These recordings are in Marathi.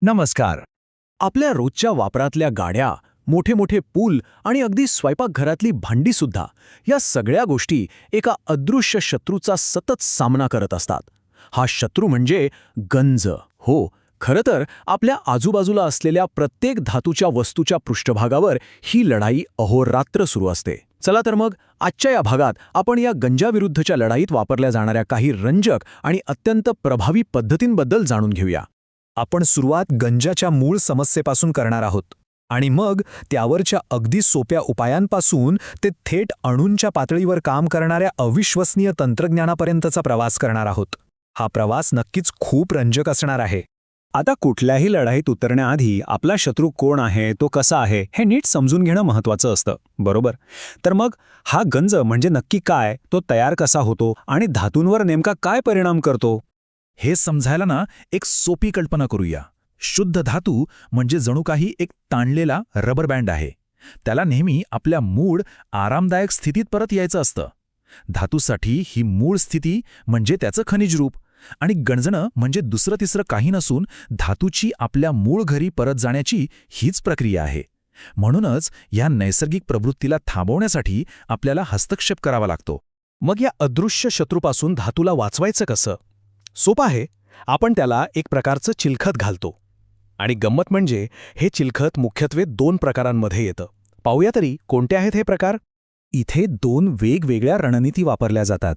नमस्कार. आपल्या रोजच्या वापरातल्या गाड्या, मोठे मोठे पूल आणि अगदी स्वयंपाकघरातली भांडीसुद्धा या सगळ्या गोष्टी एका अदृश्य शत्रूचा सतत सामना करत असतात. हा शत्रू म्हणजे गंज. हो, खरं तर आपल्या आजूबाजूला असलेल्या प्रत्येक धातूच्या वस्तूच्या पृष्ठभागावर ही लढाई अहोरात्र सुरू असते. चला तर मग आजच्या या भागात आपण या गंजाविरुद्धच्या लढाईत वापरल्या जाणाऱ्या काही रंजक आणि अत्यंत प्रभावी पद्धतींबद्दल जाणून घेऊया. आपण सुरुवात गंजाच्या मूळ समस्येपासून करणार आहोत आणि मग त्यावरच्या अगदी सोप्या उपायांपासून ते थेट अणूंच्या पातळीवर काम करणाऱ्या अविश्वसनीय तंत्रज्ञानापर्यंतचा प्रवास करणार आहोत. हा प्रवास नक्कीच खूप रंजक असणार आहे. आता कुठल्याही लढाईत उतरण्याआधी आपला शत्रू कोण आहे, तो कसा आहे, हे नीट समजून घेणं महत्त्वाचं असतं, बरोबर? तर मग हा गंज म्हणजे नक्की काय, तो तयार कसा होतो आणि धातूंवर नेमका काय परिणाम करतो? हे समजायला ना एक सोपी कल्पना करूया. शुद्ध धातू म्हणजे जणू काही एक ताणलेला रबर बँड आहे. त्याला नेहमी आपल्या मूळ आरामदायक स्थितीत परत यायचं असतं. धातूसाठी ही मूळ स्थिती म्हणजे त्याचं खनिज रूप आणि गंजणं म्हणजे दुसरं तिसरं काही नसून धातूची आपल्या मूळ घरी परत जाण्याची हीच प्रक्रिया आहे. म्हणूनच या नैसर्गिक प्रवृत्तीला थांबवण्यासाठी आपल्याला हस्तक्षेप करावा लागतो. मग या अदृश्य शत्रूपासून धातूला वाचवायचं कसं? सोपं आहे. आपण त्याला एक प्रकारचं चिलखत घालतो. आणि गंमत म्हणजे हे चिलखत मुख्यत्वे 2 प्रकारांमध्ये येतं. पाहूया तरी कोणते आहेत हे प्रकार? इथे 2 वेगवेगळ्या रणनीती वापरल्या जातात.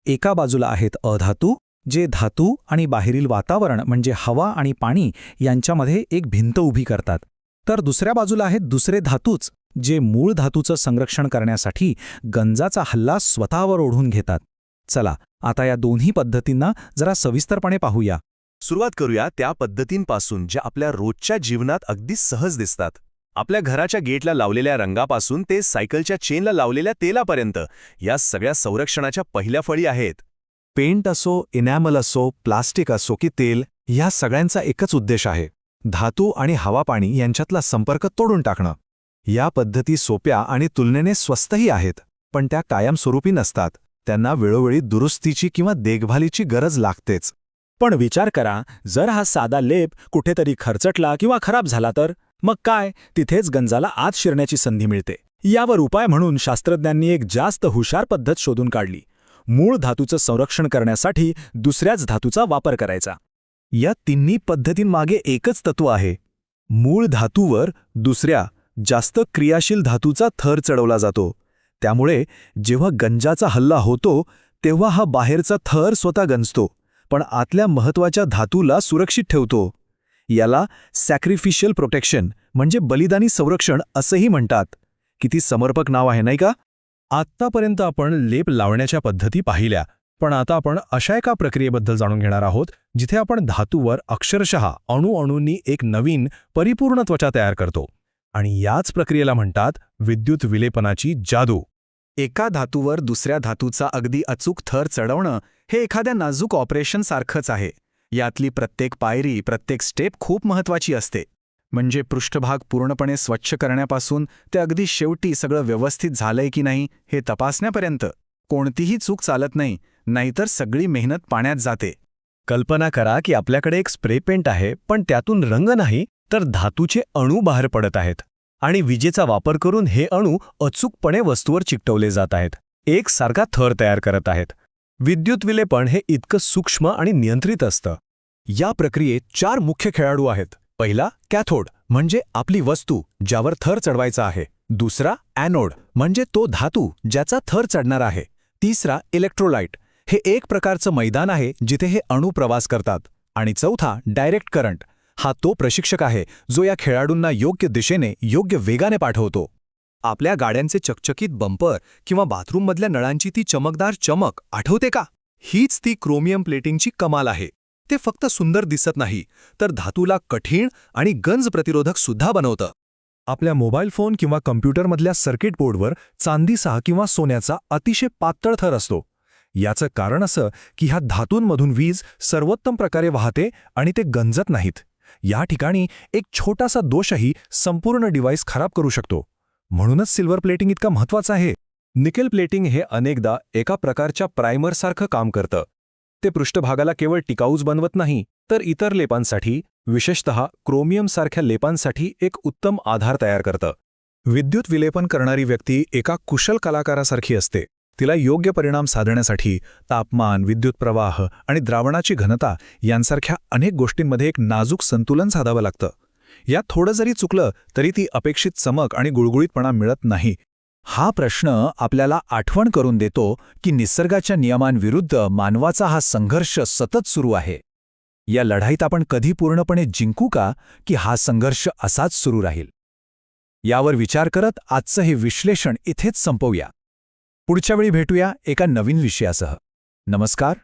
एका बाजूला आहेत अधातू, जे धातू आणि बाहेरील वातावरण म्हणजे हवा आणि पाणी यांच्यामध्ये एक भिंत उभी करतात. तर दुसऱ्या बाजूला आहेत दुसरे धातूच, जे मूळ धातूचं संरक्षण करण्यासाठी गंजाचा हल्ला स्वतःवर ओढून घेतात. चला आता या दोन्ही पद्धतींना जरा सविस्तरपणे पाहूया. सुरुवात करूया त्या पद्धतींपासून ज्या आपल्या रोजच्या जीवनात अगदी सहज दिसतात. आपल्या घराच्या गेटला लावलेल्या रंगापासून ते सायकलच्या चेनला लावलेल्या तेलापर्यंत या सगळ्या संरक्षणाच्या पहिल्या फळी आहेत. पेंट असो, इनॅमल असो, प्लास्टिक असो की तेल, ह्या सगळ्यांचा एकच उद्देश आहे: धातू आणि हवा-पाणी यांच्यातला संपर्क तोडून टाकणं. या पद्धती सोप्या आणि तुलनेने स्वस्तही आहेत, पण त्या कायमस्वरूपी नसतात. त्यांना वेळोवेळी दुरुस्तीची किंवा देखभालीची गरज लागतेच. पण विचार करा, जर हा साधा लेप कुठेतरी खरचटला किंवा खराब झाला तर मग काय? तिथेच गंजाला आत शिरण्याची संधी मिळते. यावर उपाय म्हणून शास्त्रज्ञांनी एक जास्त हुशार पद्धत शोधून काढली. मूळ धातूचं संरक्षण करण्यासाठी दुसऱ्याच धातूचा वापर करायचा. या तिन्ही पद्धतींमागे एकच तत्व आहे: मूळ धातूवर दुसऱ्या, जास्त क्रियाशील धातूचा थर चढवला जातो. त्यामुळे जेव्हा गंजाचा हल्ला होतो तेव्हा हा बाहेरचा थर स्वतः गंजतो, पण आतल्या महत्त्वाच्या धातूला सुरक्षित ठेवतो. याला सॅक्रिफिशियल प्रोटेक्शन म्हणजे बलिदानी संरक्षण असंही म्हणतात. किती समर्पक नाव आहे, नाही का? आत्तापर्यंत आपण लेप लावण्याच्या पद्धती पाहिल्या, पण आता आपण अशा एका प्रक्रियेबद्दल जाणून घेणार आहोत जिथे आपण धातूवर अक्षरशः अणूअणूंनी एक नवीन परिपूर्ण त्वचा तयार करतो. आणि याच प्रक्रियेला म्हणतात विद्युत विलेपनाची जादू. एका धातूवर दुसऱ्या धातूचा अगदी अचूक थर चढवणं हे एखाद्या नाजूक ऑपरेशनसारखंच आहे. यातली प्रत्येक पायरी, प्रत्येक स्टेप खूप महत्त्वाची असते. म्हणजे पृष्ठभाग पूर्णपणे स्वच्छ करण्यापासून ते अगदी शेवटी सगळं व्यवस्थित झालंय की नाही हे तपासण्यापर्यंत कोणतीही चूक चालत नाही, नाहीतर सगळी मेहनत पाण्यात जाते. कल्पना करा की आपल्याकडे एक स्प्रे पेंट आहे, पण त्यातून रंग नाही तर धातूचे अणू बाहेर पडत आहेत. आणि विजेचा वापर करून हे अणू अचूकपणे वस्तूवर चिकटवले जात आहेत, एक सारखा थर तयार करत आहेत. विद्युत विलेपन हे इतकं सूक्ष्म आणि नियंत्रित असतं. या प्रक्रियेत 4 मुख्य खेळाडू आहेत. पहिला कॅथोड म्हणजे आपली वस्तू ज्यावर थर चढवायचा आहे. दुसरा ॲनोड म्हणजे तो धातू ज्याचा थर चढणार आहे. तिसरा इलेक्ट्रोलाइट, हे एक प्रकारचं मैदान आहे जिथे हे अणू प्रवास करतात. आणि चौथा डायरेक्ट करंट, हा तो प्रशिक्षक आहे जो या खेळाडूंना योग्य दिशेने, योग्य वेगाने पाठवतो. आपल्या गाड्यांचे चकचकीत बंपर किंवा बाथरूममधल्या नळांची ती चमकदार चमक आठवते का? हीच ती क्रोमियम प्लेटिंगची कमाल आहे. ते फक्त सुंदर दिसत नाही, तर धातूला कठीण आणि गंज प्रतिरोधक सुद्धा बनवतं. आपल्या मोबाईल फोन किंवा कम्प्युटरमधल्या सर्किट बोर्डवर चांदीचा किंवा सोन्याचा अतिशय पातळ थर असतो. याचं कारण असं की ह्या धातूंमधून वीज सर्वोत्तम प्रकारे वाहते आणि ते गंजत नाहीत. या ठिकाणी एक छोटासा दोषही संपूर्ण डिव्हाइस खराब करू शकतो. म्हणूनच सिल्वर प्लेटिंग इतका महत्त्वाचं आहे. निकेल प्लेटिंग हे अनेकदा एका प्रकारच्या प्रायमरसारखं काम करतं. ते पृष्ठभागाला केवळ टिकाऊच बनवत नाही, तर इतर लेपांसाठी, विशेषतः क्रोमियमसारख्या लेपांसाठी एक उत्तम आधार तयार करतं. विद्युत विलेपन करणारी व्यक्ती एका कुशल कलाकारासारखी असते. तिला योग्य परिणाम साधण्यासाठी तापमान, विद्युत प्रवाह आणि द्रावणाची घनता यांसारख्या अनेक गोष्टींमध्ये एक नाजूक संतुलन साधावं लागतं. यात थोडं जरी चुकलं तरी ती अपेक्षित चमक आणि गुळगुळीतपणा मिळत नाही. हा प्रश्न आपल्याला आठवण करून देतो की निसर्गाच्या नियमांविरुद्ध मानवाचा हा संघर्ष सतत सुरू आहे. या लढाईत आपण कधी पूर्णपणे जिंकू का, की हा संघर्ष असाच सुरू राहील? यावर विचार करत आजचं हे विश्लेषण इथेच संपवूया. पुढच्या वेळी भेटूया एका नवीन विषयासह. नमस्कार.